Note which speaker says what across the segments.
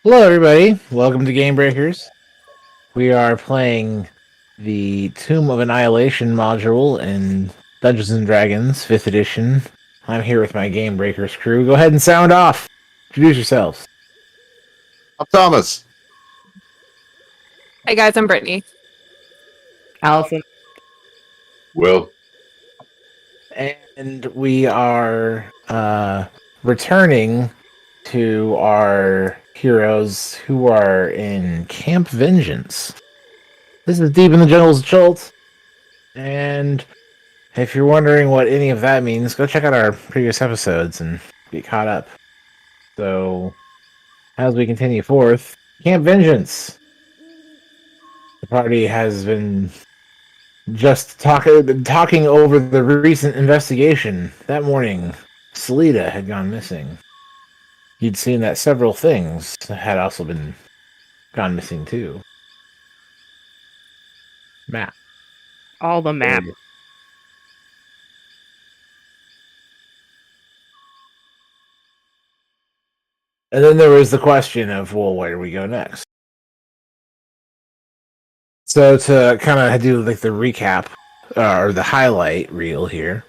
Speaker 1: Hello, everybody. Welcome to Gamebreakers. We are playing the Tomb of Annihilation module in Dungeons and Dragons 5th edition. I'm here with my Gamebreakers crew. Go ahead and sound off. Introduce yourselves.
Speaker 2: I'm Thomas.
Speaker 3: Hey guys, I'm Brittany.
Speaker 4: Allison.
Speaker 2: Will.
Speaker 1: And we are returning to our heroes who are in Camp Vengeance. This is deep in the jungles of Chult, and if you're wondering what any of that means, go check out our previous episodes and get caught up. So, as we continue forth, Camp Vengeance. The party has been just talking over the recent investigation. That morning, Selita had gone missing. You'd seen that several things had also been gone missing too. Map.
Speaker 4: All the map.
Speaker 1: And then there was the question of, well, where do we go next? So to kind of do like the recap or the highlight reel here,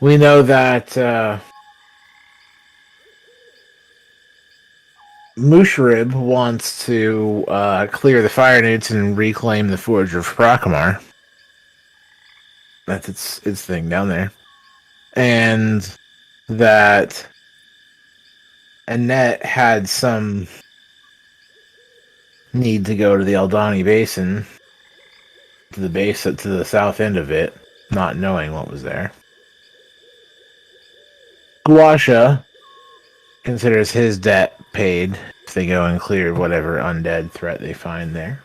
Speaker 1: we know that Mushrib wants to clear the fire newts and reclaim the Forge of Prakhamar. That's its thing down there, and that Annette had some need to go to the Eldani Basin, to the base to the south end of it, not knowing what was there. Guasha considers his debt paid if they go and clear whatever undead threat they find there.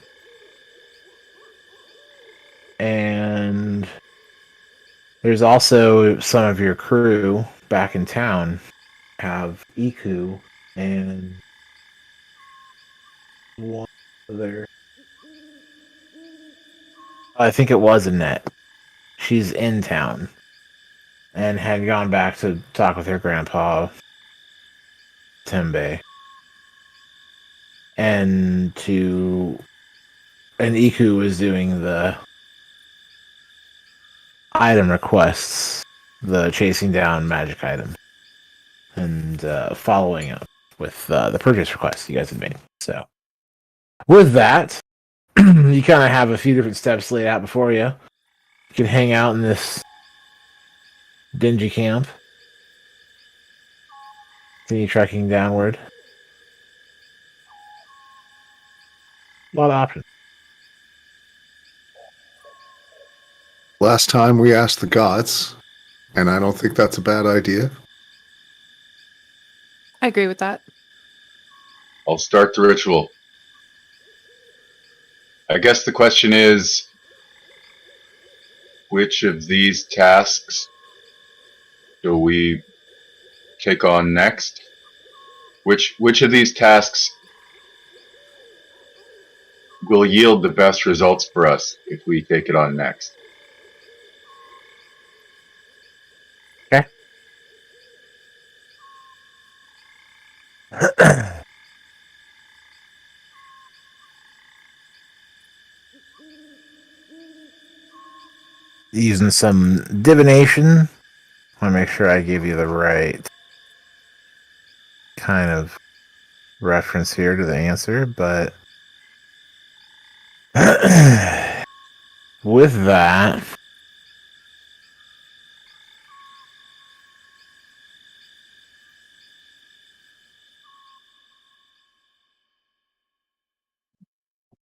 Speaker 1: And there's also some of your crew back in town have Iku and one other. I think it was Annette. She's in town and had gone back to talk with her grandpa, Tembe. And Iku was doing the item requests, the chasing down magic items, and following up with the purchase requests you guys had made. So, with that, you kind of have a few different steps laid out before you. You can hang out in this dingy camp. Continue trekking downward. A lot of options.
Speaker 2: Last time we asked the gods, and I don't think that's a bad idea.
Speaker 3: I agree with that.
Speaker 5: I'll start the ritual. I guess the question is, which of these tasks do we take on next? Which of these tasks will yield the best results for us if we take it on next?
Speaker 1: Okay. Using some divination. I want to make sure I give you the right kind of reference here to the answer, but with that,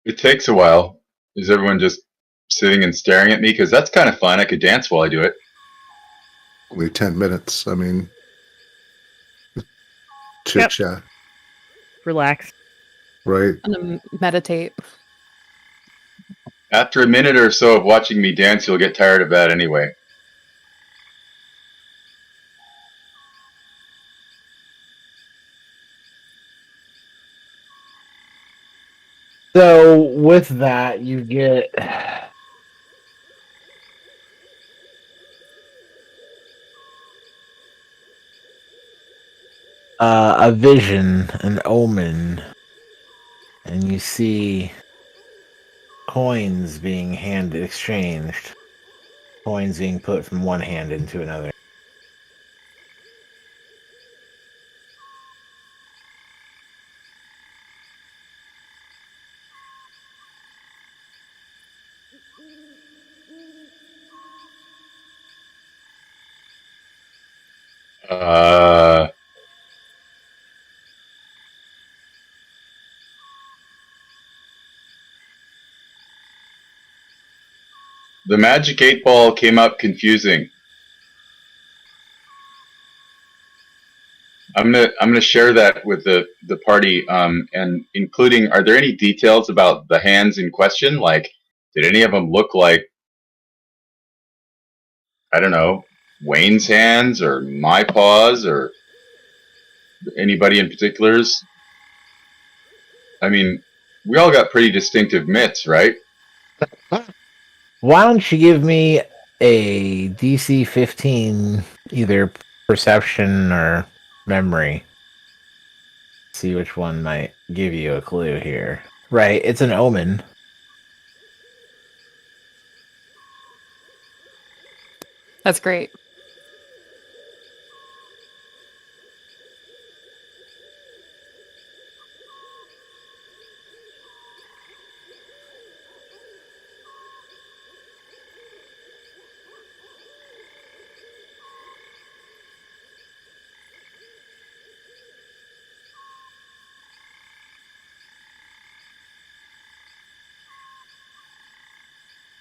Speaker 5: It takes a while. Is everyone just sitting and staring at me? Because that's kind of fun. I could dance while I do it.
Speaker 2: Only 10 minutes. I mean, chit chat,
Speaker 4: Relax.
Speaker 2: right?
Speaker 3: I'm gonna meditate.
Speaker 5: After a minute or so of watching me dance, you'll get tired of that anyway.
Speaker 1: so with that, you get a vision, an omen and you see coins being exchanged. Coins being put from one hand into another.
Speaker 5: Uh, the magic 8-ball came up confusing. I'm gonna share that with the party, and including, are there any details about the hands in question? Like, did any of them look like, I don't know, Wayne's hands or my paws or anybody in particulars? I mean, we all got pretty distinctive mitts, right?
Speaker 1: Why don't you give me a DC 15, either perception or memory? See which one might give you a clue here. Right, it's an omen.
Speaker 3: That's great.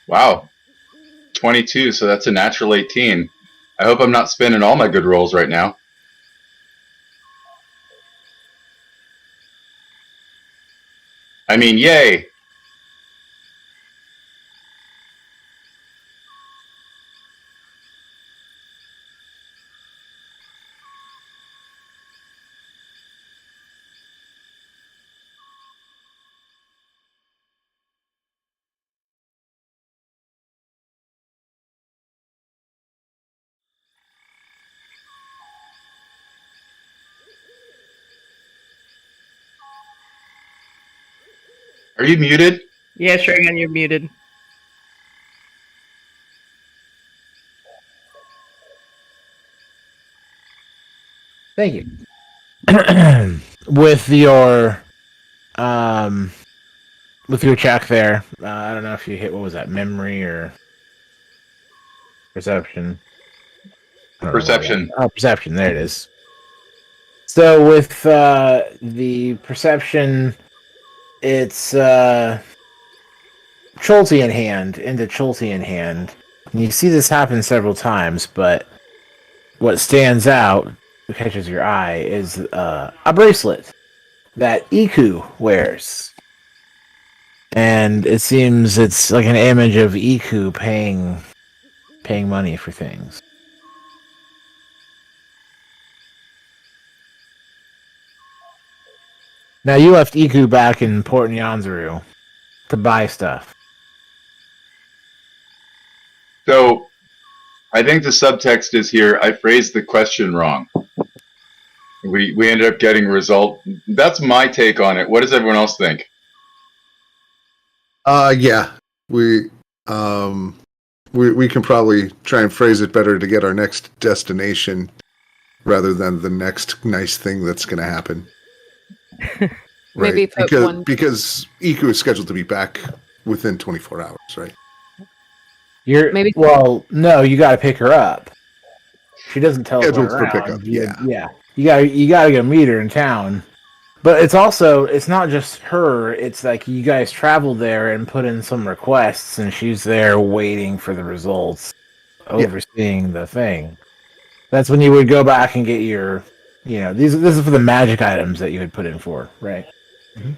Speaker 5: Wow, 22, so that's a natural 18. I hope I'm not spending all my good rolls right now. I mean, yay! Are you muted?
Speaker 4: Yeah, Shagan, you're muted.
Speaker 1: Thank you. with your check there, I don't know if you hit, what was that, memory or perception? I don't know why
Speaker 5: Perception.
Speaker 1: that- Oh, perception. There it is. So with the perception, it's Choltian hand into Choltian hand. And you see this happen several times, but what stands out, what catches your eye, is a bracelet that Iku wears. And it seems it's like an image of Iku paying money for things. Now, you left Iku back in Port Nyanzaru to buy stuff.
Speaker 5: So, I think the subtext is here, I phrased the question wrong. We ended up getting a result. That's my take on it. What does everyone else think?
Speaker 2: Yeah, we can probably try and phrase it better to get our next destination rather than the next nice thing that's going to happen.
Speaker 3: Maybe put
Speaker 2: because Iku is scheduled to be back within 24 hours, right?
Speaker 1: Well, no, you got to pick her up. She doesn't teleport
Speaker 2: Scheduled for
Speaker 1: around.
Speaker 2: pickup, yeah.
Speaker 1: You gotta go meet her in town. But it's not just her. It's like you guys travel there and put in some requests, and she's there waiting for the results, overseeing the thing. That's when you would go back and get your, this is for the magic items that you had put in for, right? Mm-hmm.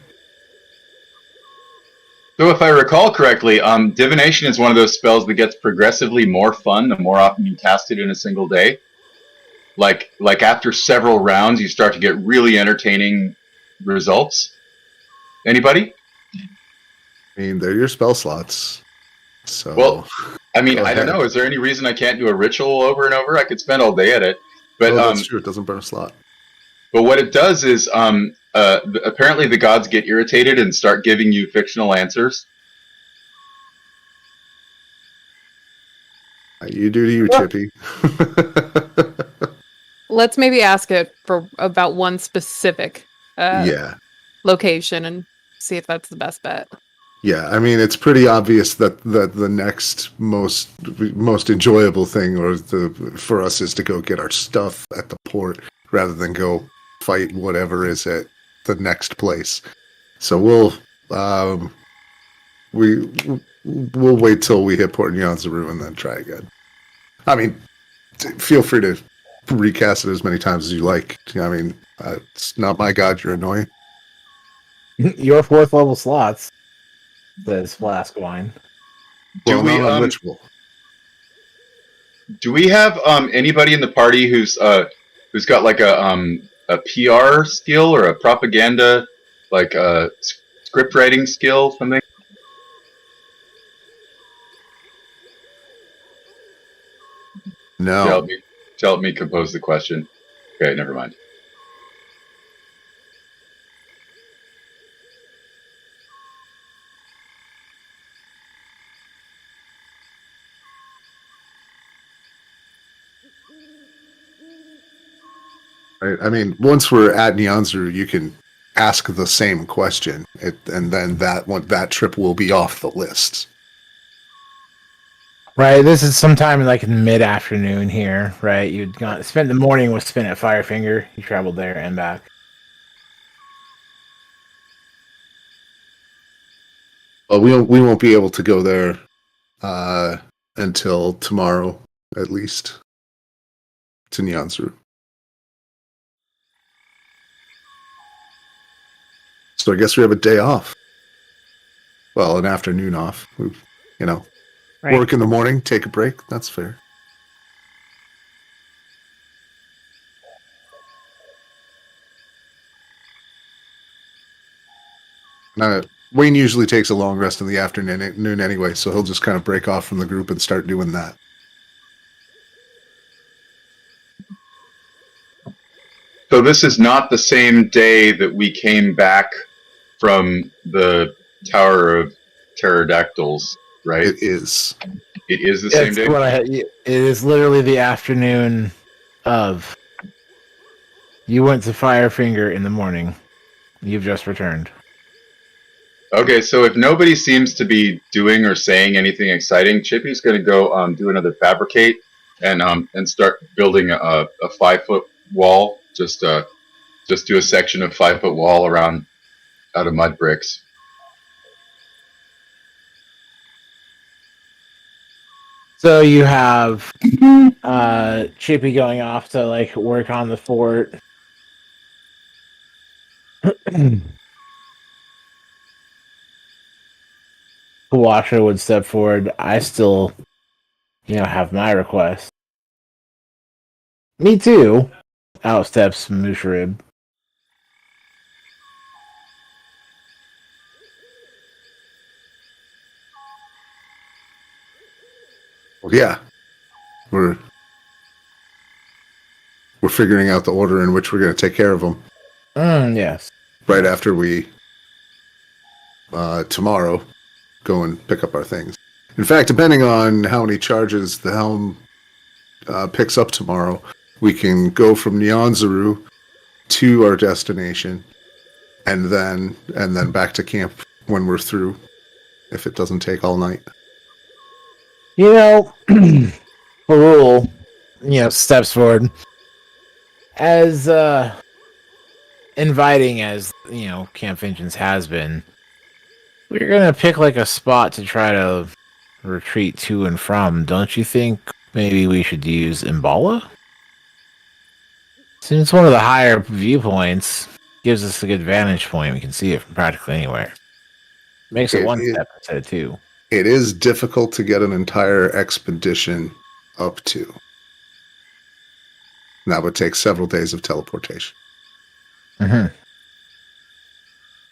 Speaker 5: So if I recall correctly, divination is one of those spells that gets progressively more fun the more often you cast it in a single day. Like after several rounds, you start to get really entertaining results. Anybody?
Speaker 2: I mean, they're your spell slots. So,
Speaker 5: well, I mean,
Speaker 2: go
Speaker 5: I don't
Speaker 2: ahead.
Speaker 5: know. Is there any reason I can't do a ritual over and over? I could spend all day at it. But
Speaker 2: that's true. It doesn't burn a slot.
Speaker 5: But what it does is, apparently the gods get irritated and start giving you fictional answers.
Speaker 2: You do to you, Chippy.
Speaker 3: Let's maybe ask it for about one specific
Speaker 2: Yeah.
Speaker 3: location and see if that's the best bet.
Speaker 2: Yeah, I mean, it's pretty obvious that the next most enjoyable thing for us is to go get our stuff at the port rather than go fight whatever is at the next place. So we'll wait till we hit Port Nyanzaru and then try again. I mean, feel free to recast it as many times as you like. I mean, it's not my god. You're annoying.
Speaker 1: Your 4th level slots, says Flask Wine.
Speaker 2: Well, not unwitchable.
Speaker 5: Do we have anybody in the party who's got like a PR skill or a propaganda, like a script writing skill, something?
Speaker 2: No.
Speaker 5: To help me compose the question. Okay, never mind.
Speaker 2: Right. I mean, once we're at Nyanzaru, you can ask the same question, and then that trip will be off the list.
Speaker 1: Right, this is sometime like in mid-afternoon here, right? You'd spent the morning with Spin at Firefinger. You traveled there and back.
Speaker 2: Well, we won't be able to go there until tomorrow, at least, to Nyanzaru. So I guess we have a day off. Well, an afternoon off.
Speaker 4: Right.
Speaker 2: Work in the morning, take a break. That's fair. Wayne usually takes a long rest in the afternoon anyway, so he'll just kind of break off from the group and start doing that.
Speaker 5: So this is not the same day that we came back from the Tower of Pterodactyls, right?
Speaker 2: It is.
Speaker 5: It is the same day?
Speaker 1: It is literally the afternoon of. You went to Firefinger in the morning. You've just returned.
Speaker 5: Okay, so if nobody seems to be doing or saying anything exciting, Chippy's going to go do another fabricate and start building a 5-foot wall. Just do a section of 5-foot wall out of mud bricks.
Speaker 1: So you have Chippy going off to like work on the fort. Kawasha would step forward. I still, have my request. Me too. Out steps Musharib.
Speaker 2: Well, yeah. We're figuring out the order in which we're going to take care of them.
Speaker 1: Yes.
Speaker 2: Right after we tomorrow go and pick up our things. In fact, depending on how many charges the helm picks up tomorrow, we can go from Nyanzaru to our destination and then back to camp when we're through, if it doesn't take all night.
Speaker 1: Harul, steps forward. As inviting as, Camp Vengeance has been, we're gonna pick like a spot to try to retreat to and from. Don't you think maybe we should use Imbala? Since it's one of the higher viewpoints, gives us a good vantage point. We can see it from practically anywhere. Makes it one step instead of two.
Speaker 2: It is difficult to get an entire expedition up to. And that would take several days of teleportation.
Speaker 1: Mm-hmm.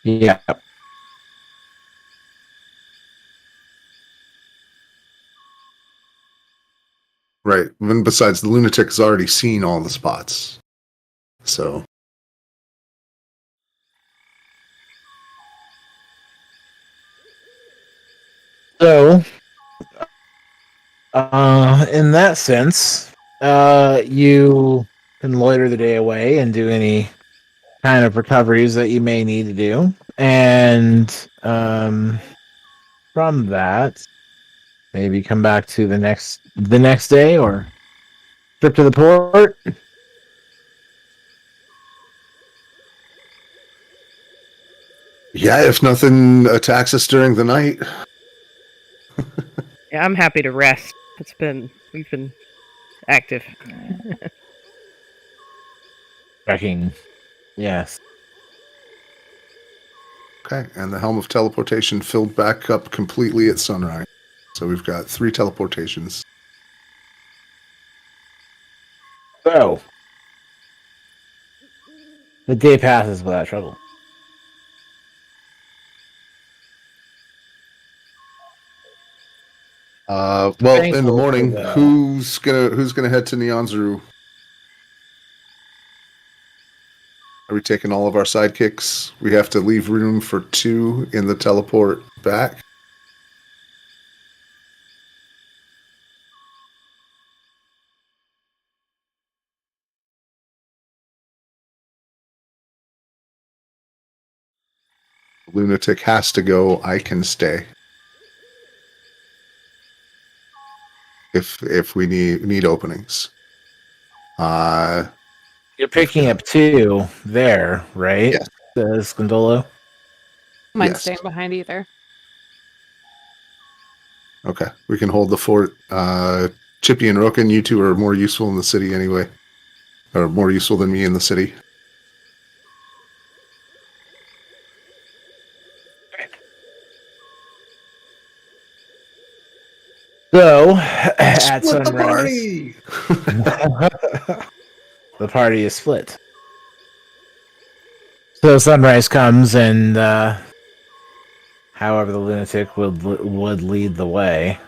Speaker 1: Yeah.
Speaker 2: Right. And besides, the lunatic has already seen all the spots. So
Speaker 1: So, in that sense, you can loiter the day away and do any kind of recoveries that you may need to do, and from that, maybe come back to the next day or trip to the port.
Speaker 2: Yeah, if nothing attacks us during the night.
Speaker 4: Yeah, I'm happy to rest. We've been active.
Speaker 1: Checking. Yes.
Speaker 2: Okay, and the helm of teleportation filled back up completely at sunrise. So we've got 3 teleportations.
Speaker 1: So, the day passes without trouble.
Speaker 2: Well, in the
Speaker 1: Thankful
Speaker 2: morning,
Speaker 1: for the-
Speaker 2: who's gonna head to Nyanzaru? Are we taking all of our sidekicks? We have to leave room for 2 in the teleport back. Lunatic has to go. I can stay. If we need openings.
Speaker 1: You're picking up 2 there, right?
Speaker 2: Yes.
Speaker 1: Says Scandolo.
Speaker 3: Mine's
Speaker 2: Yes.
Speaker 3: staying behind either.
Speaker 2: Okay, we can hold the fort. Chippy and Roken, you 2 are more useful in the city anyway, or more useful than me in the city.
Speaker 1: So, at
Speaker 2: Split the
Speaker 1: sunrise,
Speaker 2: party!
Speaker 1: the party is split. So sunrise comes, and however the lunatic would lead the way.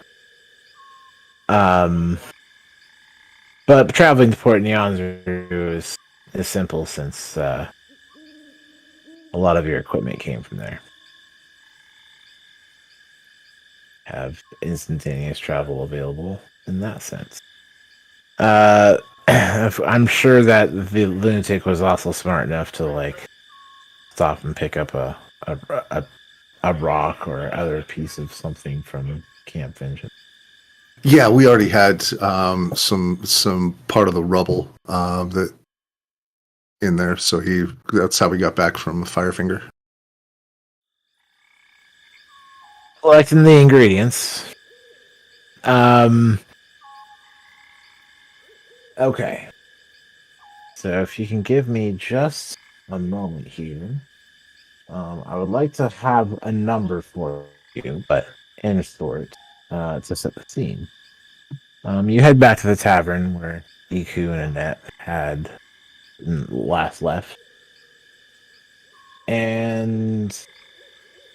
Speaker 1: But traveling to Port Nyanzaru is simple since a lot of your equipment came from there. Have instantaneous travel available in that sense. I'm sure that the lunatic was also smart enough to stop and pick up a rock or other piece of something from Camp Vengeance.
Speaker 2: Yeah, we already had some part of the rubble that in there, so that's how we got back from Firefinger.
Speaker 1: Collecting the ingredients. Okay. So if you can give me just a moment here, I would like to have a number for you, but in short, to set the scene. You head back to the tavern where Iku and Annette had last left. And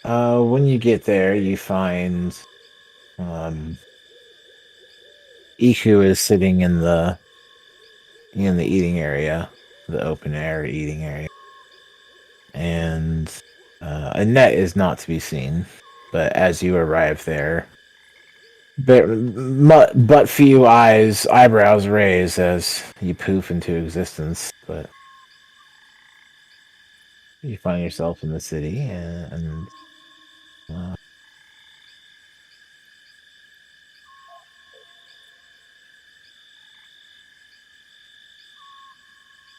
Speaker 1: when you get there, you find Iku is sitting in the eating area, the open air eating area, and Annette is not to be seen. But as you arrive there, but few eyebrows raise as you poof into existence. But you find yourself in the city, and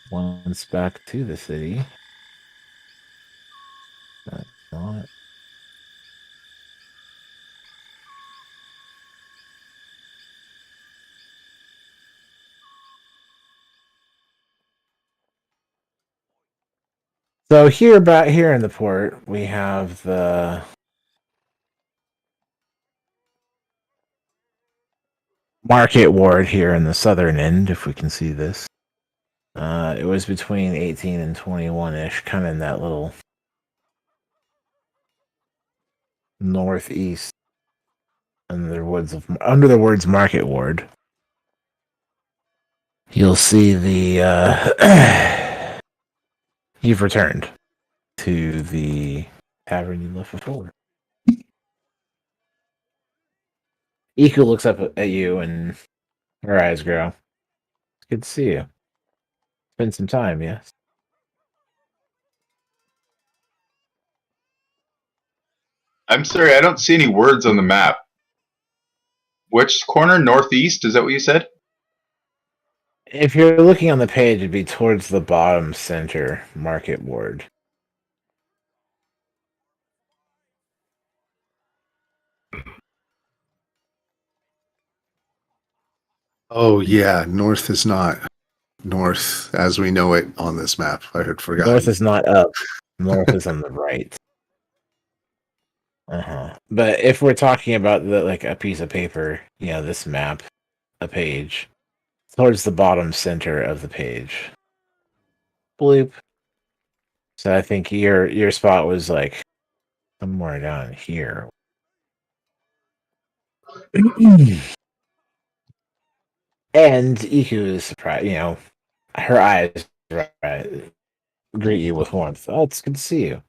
Speaker 1: once back to the city. That's not. So here in the port, we have the market ward here in the southern end, if we can see this. It was between 18 and 21-ish, kind of in that little northeast under the words market ward. You'll see the you've returned to the tavern you left before. Iku looks up at you and her eyes grow. It's good to see you. Spend some time, yes.
Speaker 5: I'm sorry, I don't see any words on the map. Which corner? Northeast? Is that what you said?
Speaker 1: If you're looking on the page, it'd be towards the bottom center market ward.
Speaker 2: Oh yeah, north is not north as we know it on this map. I had forgotten.
Speaker 1: North is not up. North is on the right. But if we're talking about like a piece of paper, this map, a page, towards the bottom center of the page. Bloop. So I think your spot was like somewhere down here. And Iku is surprised, her eyes greet you with warmth. Oh, it's good to see you.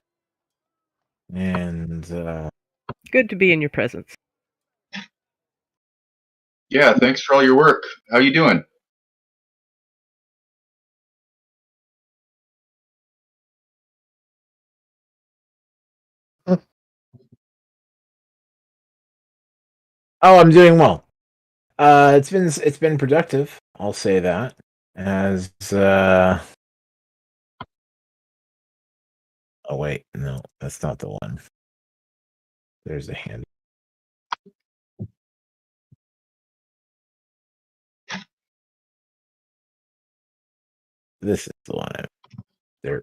Speaker 1: And
Speaker 4: Good to be in your presence.
Speaker 5: Yeah, thanks for all your work. How you doing?
Speaker 1: oh, I'm doing well. It's been productive. I'll say that. As oh wait, no, that's not the one. There's a hand. This is the one. There.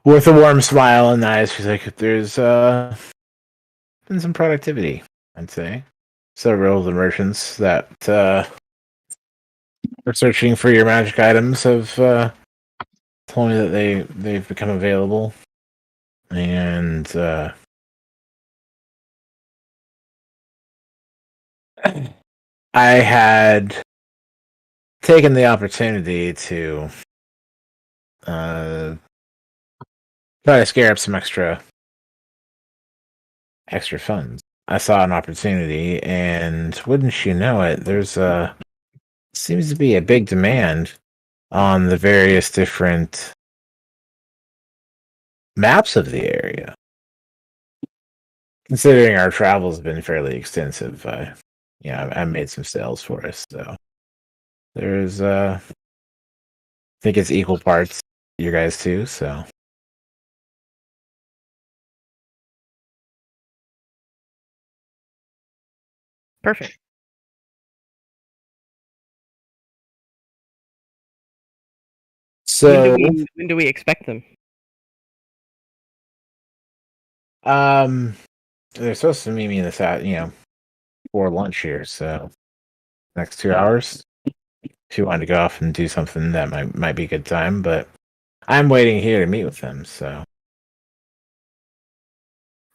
Speaker 1: With a warm smile and eyes, she's like, "There's been some productivity, I'd say. Several of the merchants that are searching for your magic items have told me that they've become available, and I had taken the opportunity to try to scare up some extra funds. I saw an opportunity, and wouldn't you know it, seems to be a big demand on the various different maps of the area. Considering our travels have been fairly extensive, I made some sales for us. So there's, I think it's equal parts you guys too. So
Speaker 4: Perfect.
Speaker 1: so
Speaker 4: When do we expect them?
Speaker 1: they're supposed to meet me in this out, for lunch here. So next 2 hours. If you want to go off and do something, that might be a good time. But I'm waiting here to meet with them. So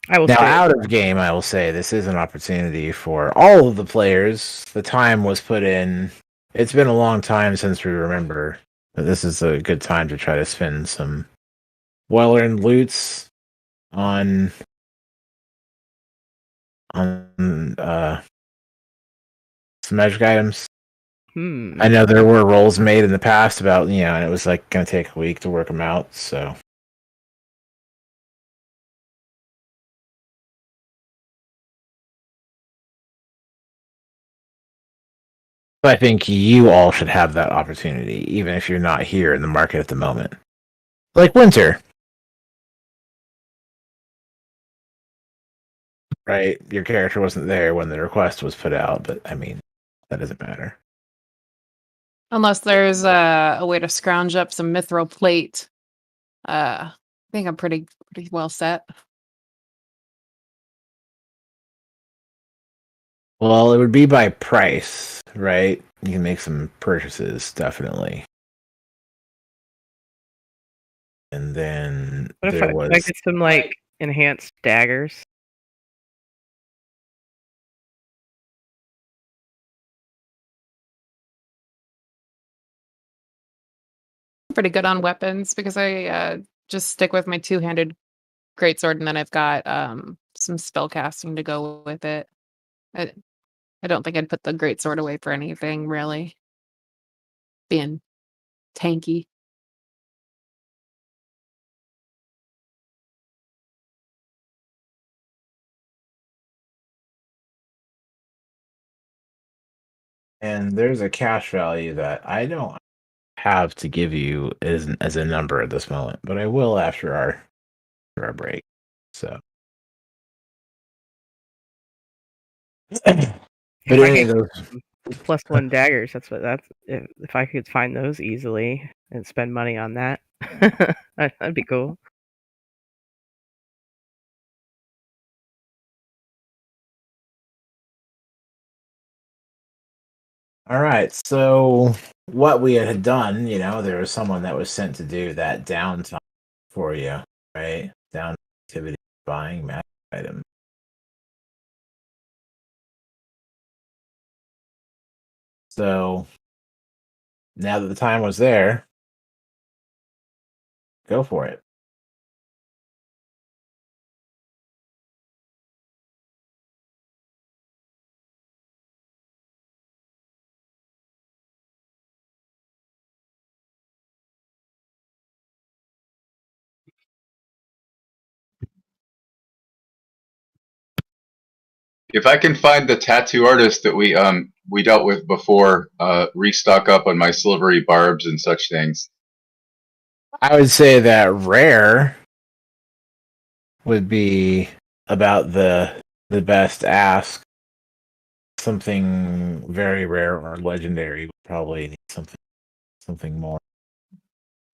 Speaker 4: I will
Speaker 1: now,
Speaker 4: stay.
Speaker 1: out of game, I will say this is an opportunity for all of the players. The time was put in. It's been a long time since we remember, but this is a good time to try to spend some well-earned loots on some magic items. I know there were rolls made in the past about, and it was like going to take a week to work them out. So I think you all should have that opportunity, even if you're not here in the market at the moment. Like Winter. Right? Your character wasn't there when the request was put out, but I mean, that doesn't matter.
Speaker 3: Unless there's a way to scrounge up some mithril plate. I think I'm pretty well set.
Speaker 1: Well, it would be by price, right? You can make some purchases, definitely. And then
Speaker 4: What if
Speaker 1: there
Speaker 4: I get some like enhanced daggers?
Speaker 3: pretty good on weapons because I just stick with my two-handed greatsword, and then I've got some spell casting to go with it. I, I don't think I'd put the greatsword away for anything really. Being tanky.
Speaker 1: And there's a cash value that I don't have to give you as a number at this moment, but I will after our break. So, but
Speaker 4: If I
Speaker 1: any
Speaker 4: could
Speaker 1: of those,
Speaker 4: +1 daggers, that's if I could find those easily and spend money on that, that'd be cool.
Speaker 1: all right. So what we had done, there was someone that was sent to do that downtime for you, right? Down activity buying magic items. So now that the time was there, go for it.
Speaker 5: If I can find the tattoo artist that we dealt with before, restock up on my silvery barbs and such things.
Speaker 1: I would say that rare would be about the best ask. Something very rare or legendary would probably need something more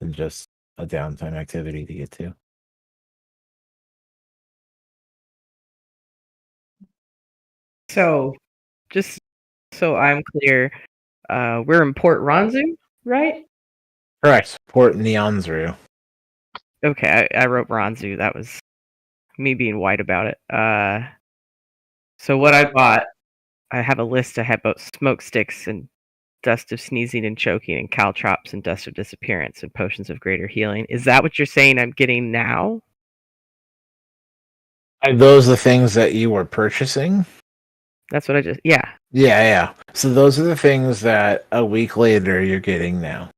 Speaker 1: than just a downtime activity to get to.
Speaker 4: So, just so I'm clear, we're in Port Ronzu, right?
Speaker 1: Correct. Port Neonzru.
Speaker 4: Okay, I wrote Ronzu. That was me being white about it. So what I bought, I have a list. I have both smoke sticks and dust of sneezing and choking, and caltrops and dust of disappearance, and potions of greater healing. Is that what you're saying I'm getting now?
Speaker 1: Are those the things that you were purchasing?
Speaker 4: That's what I just. Yeah.
Speaker 1: Yeah. So those are the things that a week later you're getting now.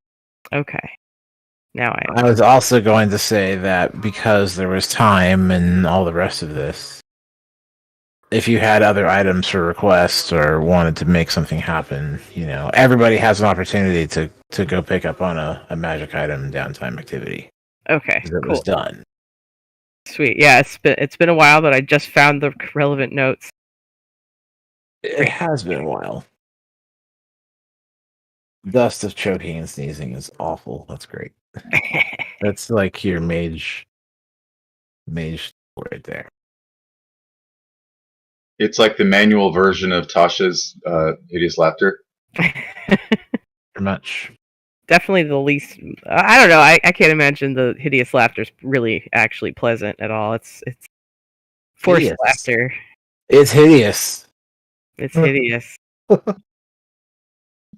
Speaker 4: Okay. Now
Speaker 1: I was also going to say that because there was time and all the rest of this, if you had other items for request or wanted to make something happen, everybody has an opportunity to go pick up on a magic item downtime activity.
Speaker 4: Okay.
Speaker 1: It
Speaker 4: Cool.
Speaker 1: was done.
Speaker 4: Sweet. Yeah, it's been a while, but I just found the relevant notes.
Speaker 1: It has been a while. Dust of choking and sneezing is awful. That's great. That's like your mage right there.
Speaker 5: It's like the manual version of Tasha's hideous laughter.
Speaker 1: Pretty much.
Speaker 4: Definitely the least. I don't know. I can't imagine the hideous laughter's really actually pleasant at all. It's forced
Speaker 1: Hideous.
Speaker 4: laughter.
Speaker 1: It's hideous.
Speaker 4: It's hideous.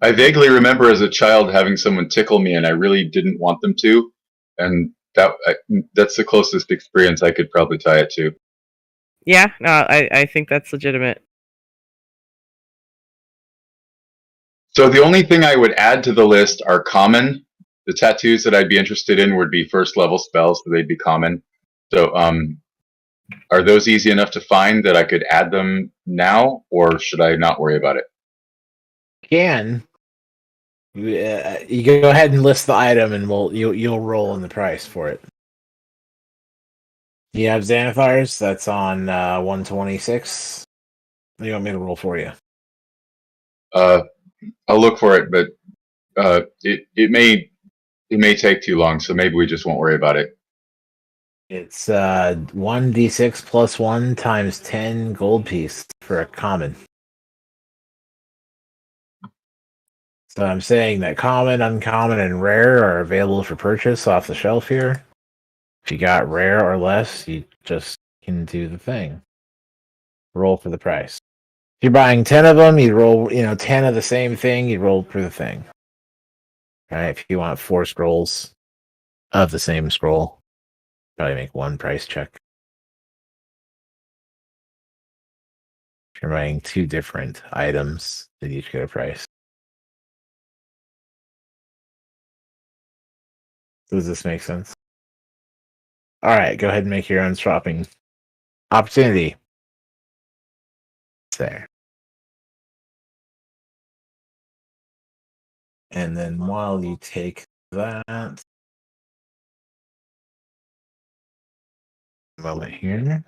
Speaker 5: I vaguely remember as a child having someone tickle me, and I really didn't want them to, and that's the closest experience I could probably tie it to.
Speaker 4: Yeah, no, I think that's legitimate.
Speaker 5: So the only thing I would add to the list are common. The tattoos that I'd be interested in would be first level spells, so they'd be common. So are those easy enough to find that I could add them now, or should I not worry about it?
Speaker 1: You go ahead and list the item, and you'll roll in the price for it. You have Xanathars. That's on 126. You want me to roll for you?
Speaker 5: I'll look for it, but it may take too long, so maybe we just won't worry about it.
Speaker 1: It's 1d6 plus 1 times 10 gold piece for a common. So I'm saying that common, uncommon, and rare are available for purchase off the shelf here. If you got rare or less, you just can do the thing. Roll for the price. If you're buying 10 of them, you roll, 10 of the same thing, you roll for the thing. Right? If you want 4 scrolls of the same scroll, probably make 1 price check. If you're buying 2 different items, they each get a price. Does this make sense? All right, go ahead and make your own shopping opportunity. It's there. And then while you take that, moment here.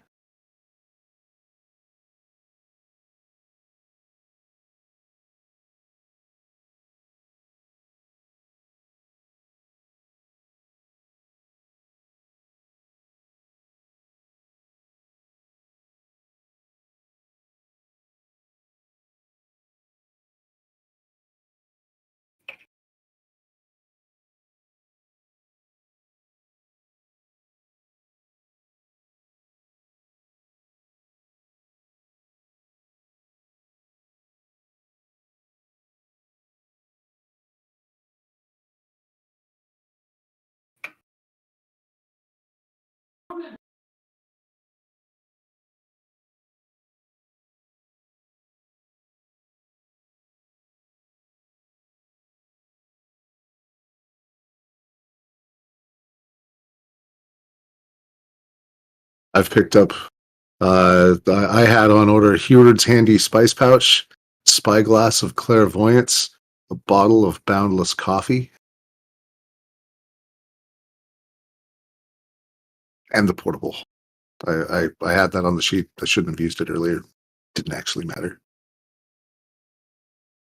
Speaker 2: I've picked up. I had on order Heward's Handy Spice Pouch, Spyglass of Clairvoyance, a bottle of Boundless Coffee, and the portable. I had that on the sheet. I shouldn't have used it earlier. Didn't actually matter.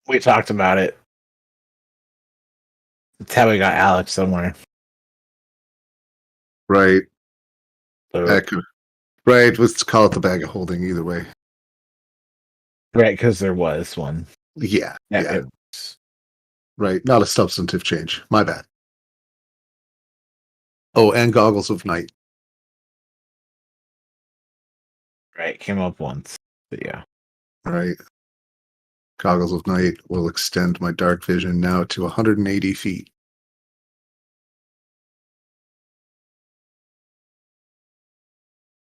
Speaker 1: We talked about it. That's how we got Alex somewhere.
Speaker 2: Right.
Speaker 1: So,
Speaker 2: Right. Let's call it the bag of holding either way.
Speaker 1: right, because there was one.
Speaker 2: Yeah. Yeah.
Speaker 1: it-
Speaker 2: Right. Not a substantive change. My bad. Oh, and Goggles of Night.
Speaker 1: right, came up once. But yeah.
Speaker 2: Right. Goggles of Night will extend my dark vision now to 180 feet.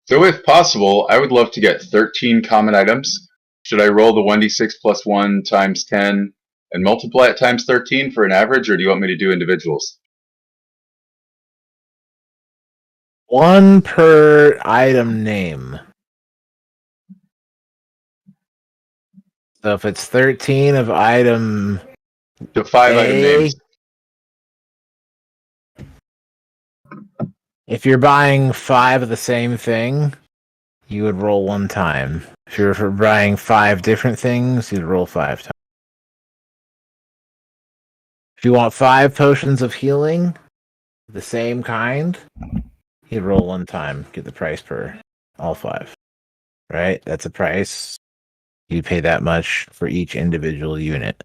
Speaker 5: So if possible, I would love to get 13 common items. Should I roll the 1d6 plus 1 times 10 and multiply it times 13 for an average, or do you want me to do individuals?
Speaker 1: 1 per item name. So if it's 13 of item
Speaker 5: So 5 item
Speaker 1: A,
Speaker 5: names.
Speaker 1: if you're buying 5 of the same thing, you would roll 1 time. If you're buying 5 different things, you'd roll 5 times. If you want 5 potions of healing, the same kind, you'd roll 1 time, get the price per all 5. Right? That's a price. You pay that much for each individual unit.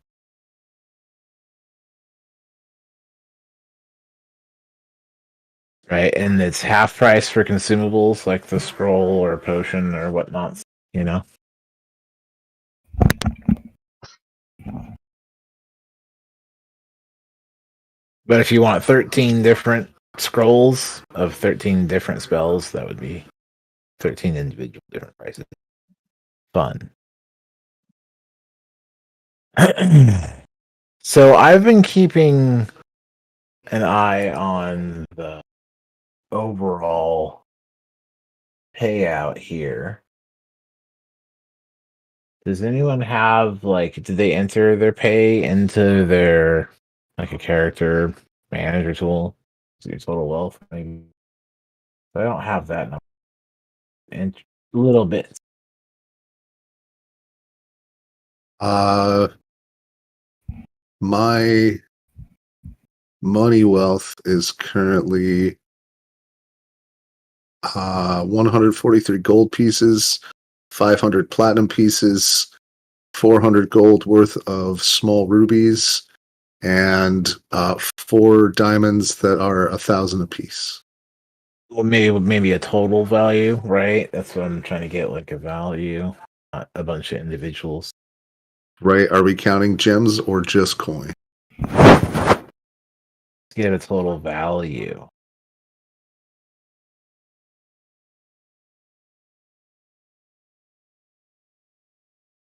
Speaker 1: Right? And it's half price for consumables like the scroll or potion or whatnot, you know? But if you want 13 different scrolls of 13 different spells, that would be 13 individual different prices. Fun. So I've been keeping an eye on the overall payout here. Does anyone have, like, did they enter their pay into their, like, a character manager tool? Is it your total wealth? Maybe. I don't have that number. And little bits.
Speaker 2: My money wealth is currently 143 gold pieces, 500 platinum pieces, 400 gold worth of small rubies, and 4 diamonds that are 1,000 apiece.
Speaker 1: Well, maybe a total value, right? That's what I'm trying to get, like a value, not a bunch of individuals.
Speaker 2: Right? Are we counting gems or just coin?
Speaker 1: get a total value.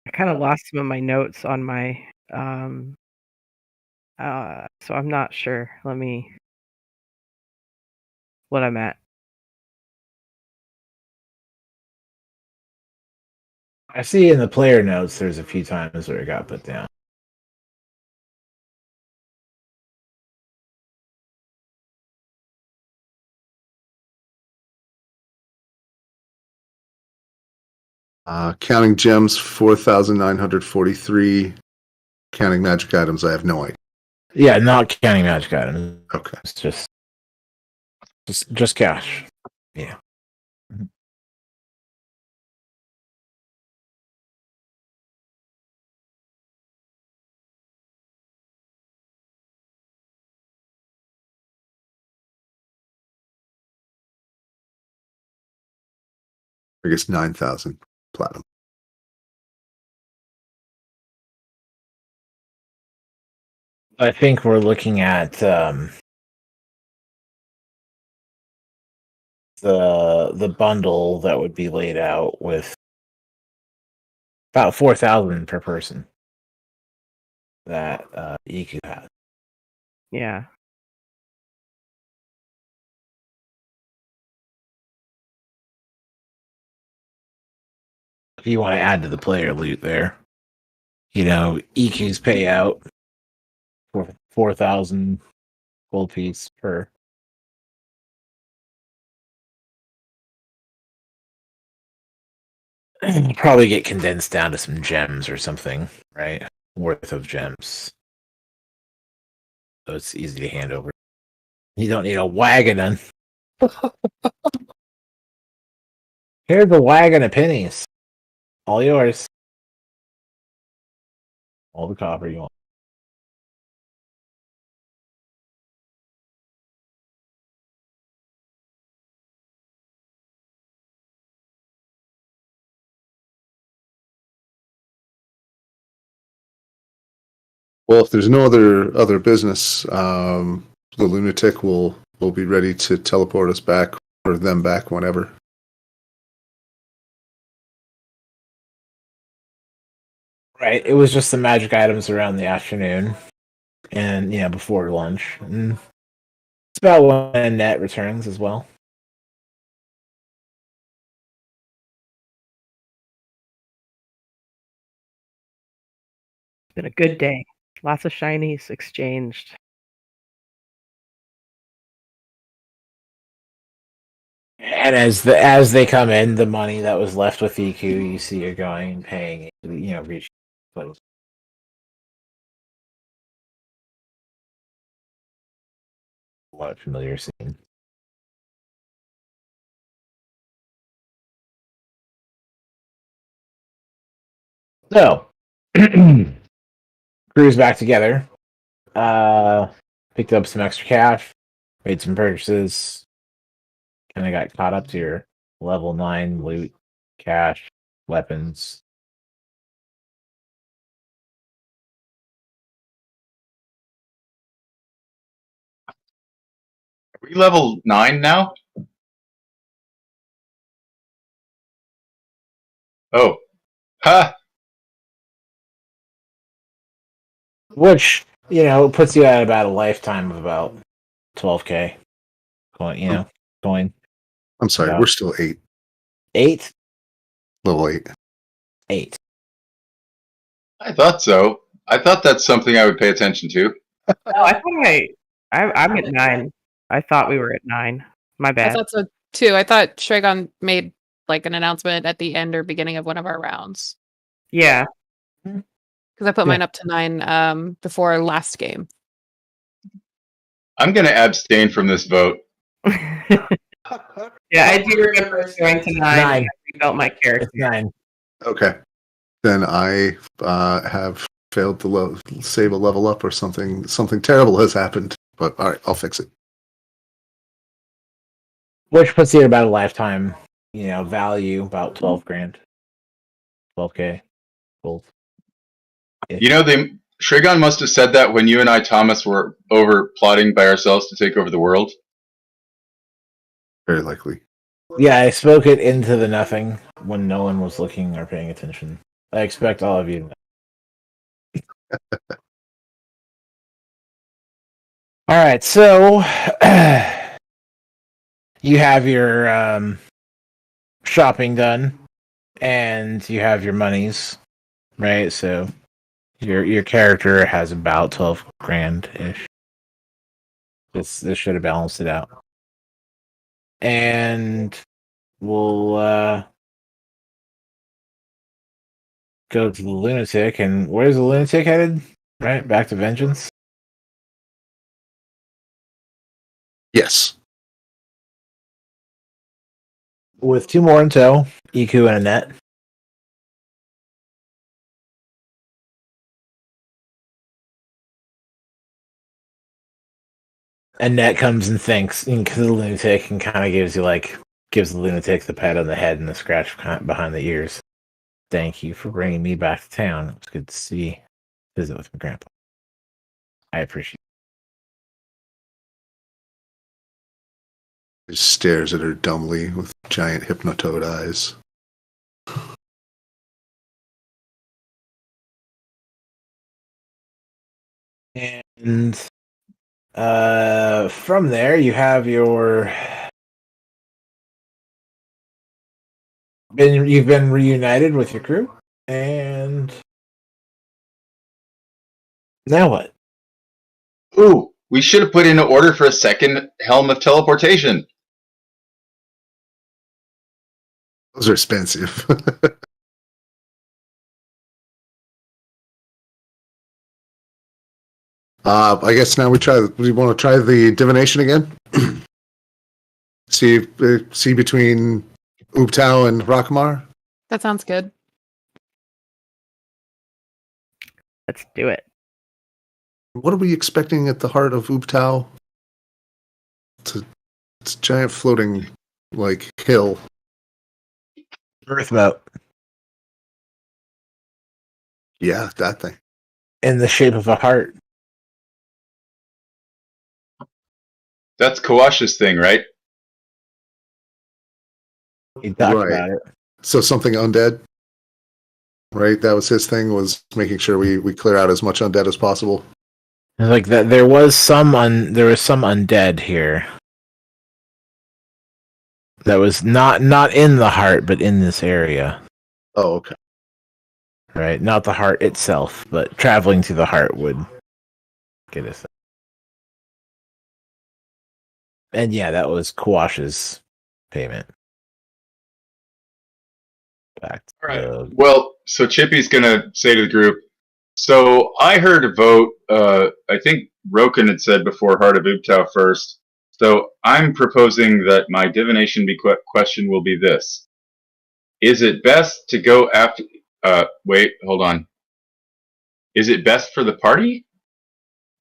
Speaker 4: I kind of lost some of my notes on my so I'm not sure. Let me what I'm at.
Speaker 1: I see in the player notes there's a few times where it got put down.
Speaker 2: Counting gems, 4,943. Counting magic items, I have no idea.
Speaker 1: Yeah, not counting magic items.
Speaker 2: Okay.
Speaker 1: It's just cash. Yeah.
Speaker 2: I guess 9,000 platinum.
Speaker 1: I think we're looking at the bundle that would be laid out with about 4,000 per person that EQ has.
Speaker 4: Yeah.
Speaker 1: If you want to add to the player loot there, EQ's payout for 4,000 gold piece per. Probably get condensed down to some gems or something, right? Worth of gems. So it's easy to hand over. You don't need a wagon. Here's a wagon of pennies. All yours. All the copper you want.
Speaker 2: Well, if there's no other business, the lunatic will be ready to teleport us back or them back whenever.
Speaker 1: Right. It was just the magic items around the afternoon and before lunch. And it's about when net returns as well.
Speaker 4: It's been a good day. Lots of shinies exchanged.
Speaker 1: And as they come in, the money that was left with EQ, you see it going and paying, reach place. What familiar scene. So, crew's back together. Picked up some extra cash, made some purchases, kind of got caught up to your level 9 loot, cash, weapons.
Speaker 5: Are we level 9 now? Oh. Ha!
Speaker 1: Which, puts you at about a lifetime of about 12k. Coin.
Speaker 2: I'm sorry,
Speaker 1: Yeah.
Speaker 2: we're still 8.
Speaker 1: 8?
Speaker 2: Level 8.
Speaker 1: 8.
Speaker 5: I thought so. I thought that's something I would pay attention to.
Speaker 4: Oh, I thought I'm at 9. I thought we were at 9. My
Speaker 3: I
Speaker 4: bad.
Speaker 3: thought so too. I thought Shregon made like an announcement at the end or beginning of one of our rounds.
Speaker 4: Yeah.
Speaker 3: Because I put mine up to 9 before last game.
Speaker 5: I'm going to abstain from this vote.
Speaker 4: Yeah, I do remember us going to 9.
Speaker 1: 9.
Speaker 4: I rebuilt my character.
Speaker 1: It's 9.
Speaker 2: Okay. Then I have failed to save a level up or something. Something terrible has happened. But all right, I'll fix it.
Speaker 1: Which puts you at about a lifetime, value, about 12 grand. 12k gold.
Speaker 5: You know, Shrigon must have said that when you and I, Thomas, were over plotting by ourselves to take over the world.
Speaker 2: Very likely.
Speaker 1: Yeah, I spoke it into the nothing when no one was looking or paying attention. I expect all of you to know. All right, so you have your shopping done, and you have your monies, right? So your character has about 12 grand ish. This should have balanced it out, and we'll go to the lunatic. And where's the lunatic headed? Right back to Vengeance.
Speaker 2: Yes.
Speaker 1: With 2 more in tow, Iku and Annette. Annette comes and thanks because the lunatic and kind of gives the lunatic the pat on the head and the scratch behind the ears. Thank you for bringing me back to town. It was good to visit with my grandpa. I appreciate
Speaker 2: He stares at her dumbly with giant hypnotoad eyes.
Speaker 1: it. And from there, you have you've been reunited with your crew, and now what?
Speaker 5: Ooh, we should have put in an order for a second helm of teleportation.
Speaker 2: Those are expensive. I guess now we want to try the divination again. see between Ubtao and Rakamar.
Speaker 3: That sounds good.
Speaker 4: Let's do it.
Speaker 2: What are we expecting at the heart of Ubtao? It's a giant floating hill.
Speaker 1: Earthboat
Speaker 2: Yeah, that thing.
Speaker 1: in the shape of a heart.
Speaker 5: That's Kawash's thing, right?
Speaker 1: He talked
Speaker 2: Right.
Speaker 1: about it.
Speaker 2: So something undead. Right? That was his thing, was making sure we clear out as much undead as possible.
Speaker 1: Like that, there was some undead here. That was not in the heart, but in this area.
Speaker 2: Oh, okay.
Speaker 1: Right, not the heart itself, but traveling to the heart would get us. And yeah, that was Kawash's payment. Back to
Speaker 5: All right. Well, so Chippy's gonna say to the group. So I heard a vote. I think Roken had said before Heart of Ubtao first. So I'm proposing that my divination question will be this: is it best to go after? Wait, hold on. Is it best for the party?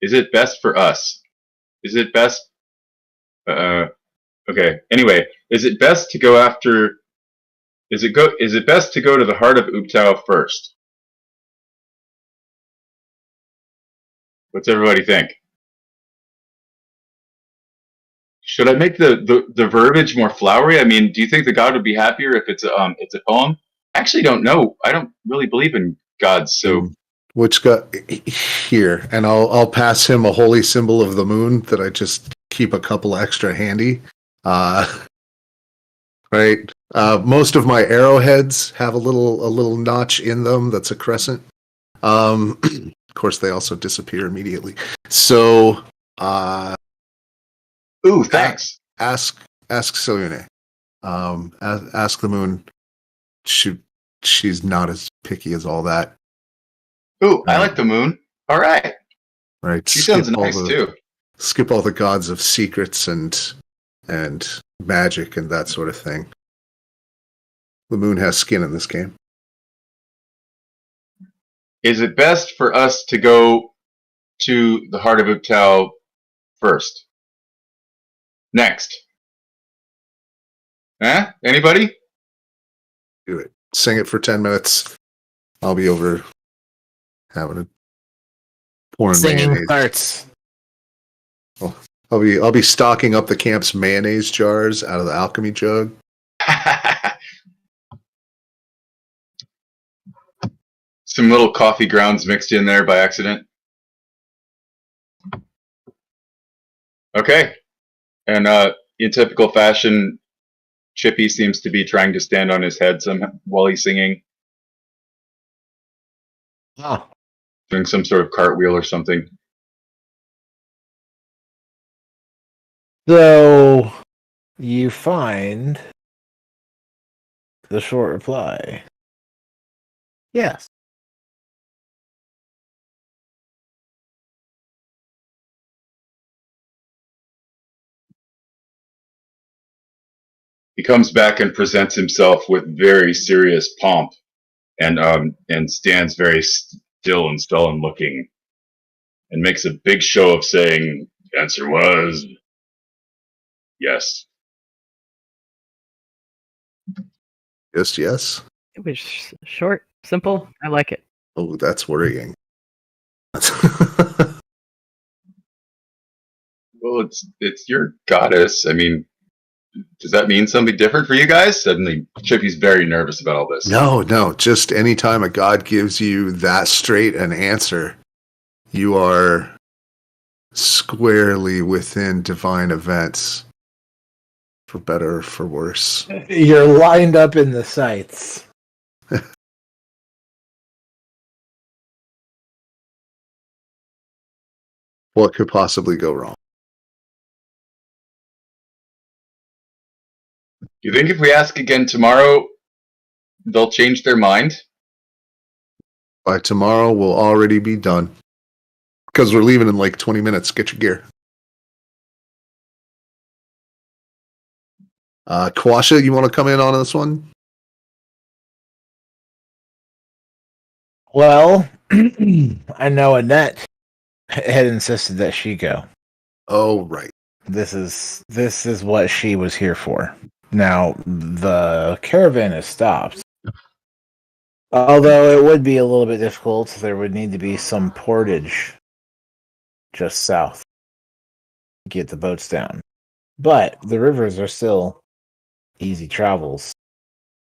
Speaker 5: Is it best for us? Is it best? Okay. Anyway, is it best to go after? Is it best to go to the Heart of Ubtao first? What's everybody think? Should I make the verbiage more flowery? I mean, do you think the god would be happier if it's a poem? I actually don't know. I don't really believe in gods, so
Speaker 2: Which got here, and I'll pass him a holy symbol of the moon that I just keep a couple extra handy. Right. Most of my arrowheads have a little notch in them that's a crescent. Of course, they also disappear immediately. So,
Speaker 5: ooh, thanks.
Speaker 2: ask Soyune. Ask the moon. She's not as picky as all that.
Speaker 5: Ooh, I like the moon. All right.
Speaker 2: Right.
Speaker 5: She sounds nice too.
Speaker 2: Skip all the gods of secrets and magic and that sort of thing. The moon has skin in this game.
Speaker 5: Is it best for us to go to the Heart of Ubtao first? Next. Huh? Anybody?
Speaker 2: Do it. Sing it for 10 minutes. I'll be over having a pouring
Speaker 1: Singing
Speaker 2: mayonnaise.
Speaker 1: starts.
Speaker 2: I'll be stocking up the camp's mayonnaise jars out of the alchemy jug.
Speaker 5: Some little coffee grounds mixed in there by accident. Okay. And in typical fashion, Chippy seems to be trying to stand on his head while he's singing,
Speaker 1: Ah,
Speaker 5: doing some sort of cartwheel or something.
Speaker 1: so you find the short reply. Yes.
Speaker 5: He comes back and presents himself with very serious pomp, and stands very still and sullen looking, and makes a big show of saying, "The answer was yes."
Speaker 2: Yes.
Speaker 4: It was short, simple. I like it.
Speaker 2: Oh, that's worrying.
Speaker 5: Well, it's your goddess. I mean, does that mean something different for you guys? Suddenly, Chippy's very nervous about all this.
Speaker 2: No. Just anytime a god gives you that straight an answer, you are squarely within divine events. For better or for worse.
Speaker 1: You're lined up in the sights.
Speaker 2: What could possibly go wrong?
Speaker 5: You think if we ask again tomorrow, they'll change their mind?
Speaker 2: By tomorrow, we'll already be done. Because we're leaving in like 20 minutes. Get your gear. Kawasha, you want to come in on this one?
Speaker 1: Well, I know Annette had insisted that she go.
Speaker 2: Oh, right.
Speaker 1: This is what she was here for. Now, the caravan is stopped. Although it would be a little bit difficult, there would need to be some portage just south to get the boats down. But the rivers are still easy travels.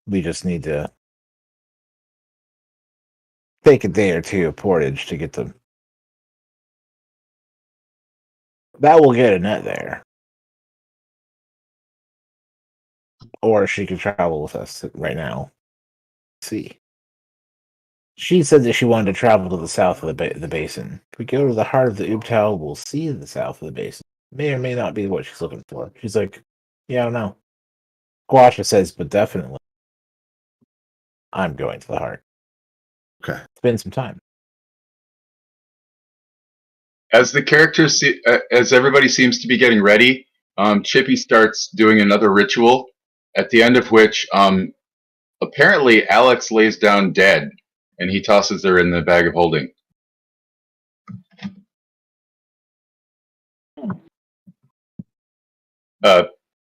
Speaker 1: We just need to take a day or two of portage to get them. That will get Annette there. Or she could travel with us right now. See. She said that she wanted to travel to the south of the basin. If we go to the heart of the Ubtao, we'll see the south of the basin. May or may not be what she's looking for. She's like, yeah, I don't know. Guasha says, but definitely. I'm going to the heart.
Speaker 2: Okay.
Speaker 1: Spend some time.
Speaker 5: As the characters, as everybody seems to be getting ready, Chippy starts doing another ritual, at the end of which, apparently Alex lays down dead, and he tosses her in the bag of holding.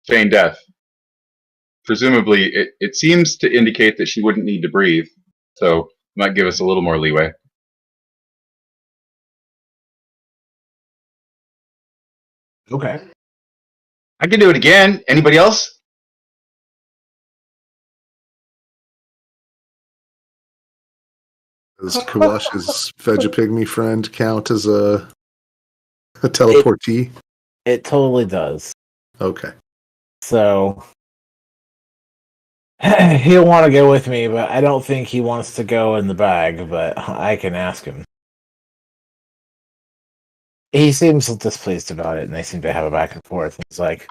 Speaker 5: Feign death. Presumably, it seems to indicate that she wouldn't need to breathe, so might give us a little more leeway.
Speaker 1: Okay.
Speaker 5: I can do it again. Anybody else?
Speaker 2: Does Kawasha's Vegapygmy friend count as a teleportee?
Speaker 1: It totally does.
Speaker 2: Okay.
Speaker 1: So he'll want to go with me, but I don't think he wants to go in the bag, but I can ask him. He seems displeased about it, and they seem to have a back and forth. He's like,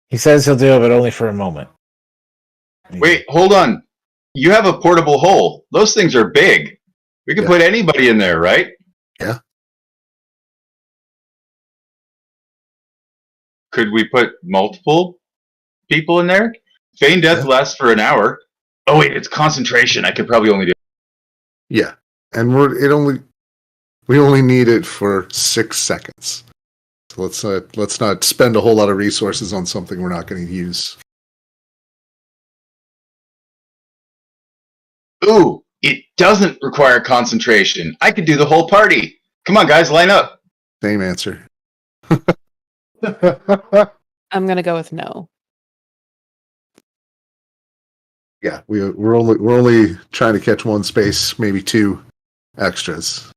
Speaker 1: he says he'll do it, but only for a moment.
Speaker 5: Wait, hold on. You have a portable hole. Those things are big. We can
Speaker 2: Yeah.
Speaker 5: put anybody in there, right?
Speaker 2: Yeah.
Speaker 5: Could we put multiple people in there? Feign death
Speaker 2: Yeah.
Speaker 5: lasts for an hour. Oh wait, it's concentration. I could probably only do.
Speaker 2: Yeah. And we only need it for 6 seconds. So let's not spend a whole lot of resources on something we're not going to use.
Speaker 5: Ooh, it doesn't require concentration. I could do the whole party. Come on, guys, line up.
Speaker 2: Same answer.
Speaker 3: I'm gonna go with no.
Speaker 2: Yeah, we're only trying to catch one space, maybe two extras.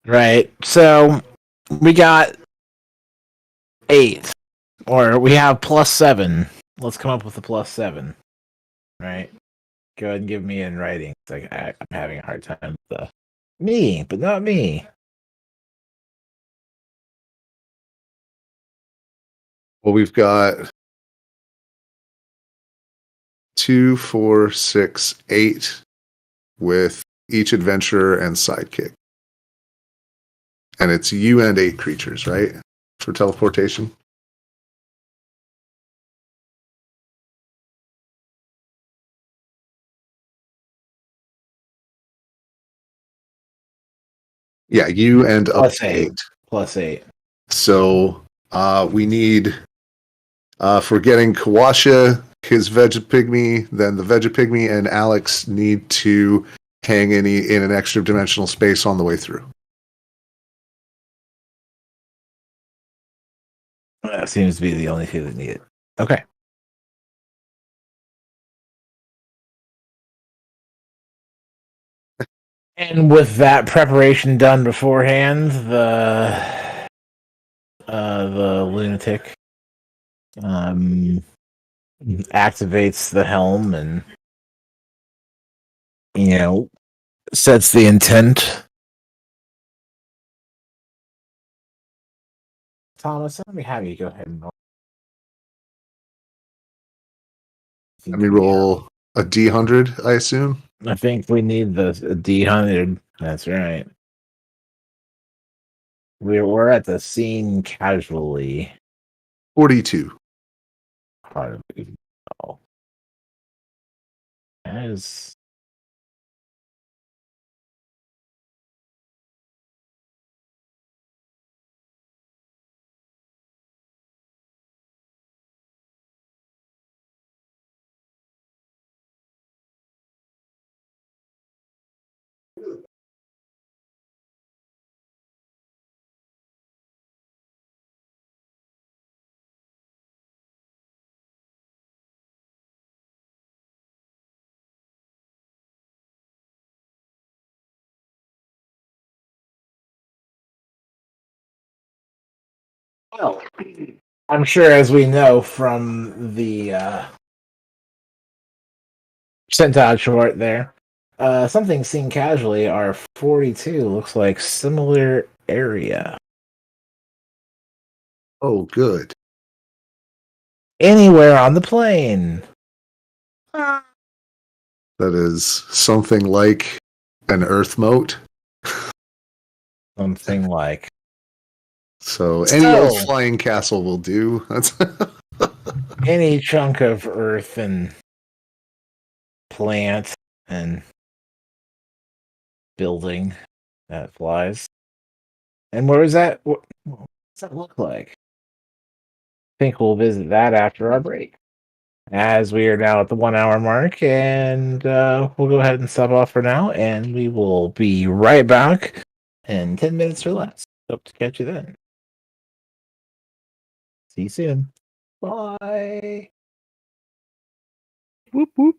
Speaker 1: Right. So we got 8, or we have +7. Let's come up with a +7. Right. Go ahead and give me in writing. It's like I'm having a hard time with the me, but not me.
Speaker 2: Well, we've got 2, 4, 6, 8 with each adventurer and sidekick. And it's you and 8 creatures, right? For teleportation. Yeah, you and up to 8.
Speaker 1: +8.
Speaker 2: So we need, for getting Kawasha, his Vegapygmy, then the Vegapygmy and Alex need to hang in an extra dimensional space on the way through.
Speaker 1: That seems to be the only 2 that need it. Okay. And with that preparation done beforehand, the lunatic activates the helm and sets the intent. Thomas, let me have you go ahead and
Speaker 2: Let me roll a D100, I assume.
Speaker 1: I think we need the D100. That's right. We're at the scene casually.
Speaker 2: 42.
Speaker 1: Part of it. Oh. As well, I'm sure, as we know from the percentile chart there, something seen casually are 42 looks like similar area.
Speaker 2: Oh, good.
Speaker 1: Anywhere on the plane.
Speaker 2: That is something like an Earth moat.
Speaker 1: Something like.
Speaker 2: So any old flying castle will do. That's
Speaker 1: any chunk of earth and plant and building that flies. And where is that? What does that look like? I think we'll visit that after our break, as we are now at the 1 hour mark, and we'll go ahead and stop off for now, and we will be right back in 10 minutes or less. Hope to catch you then. See you soon. Bye.
Speaker 4: Whoop whoop.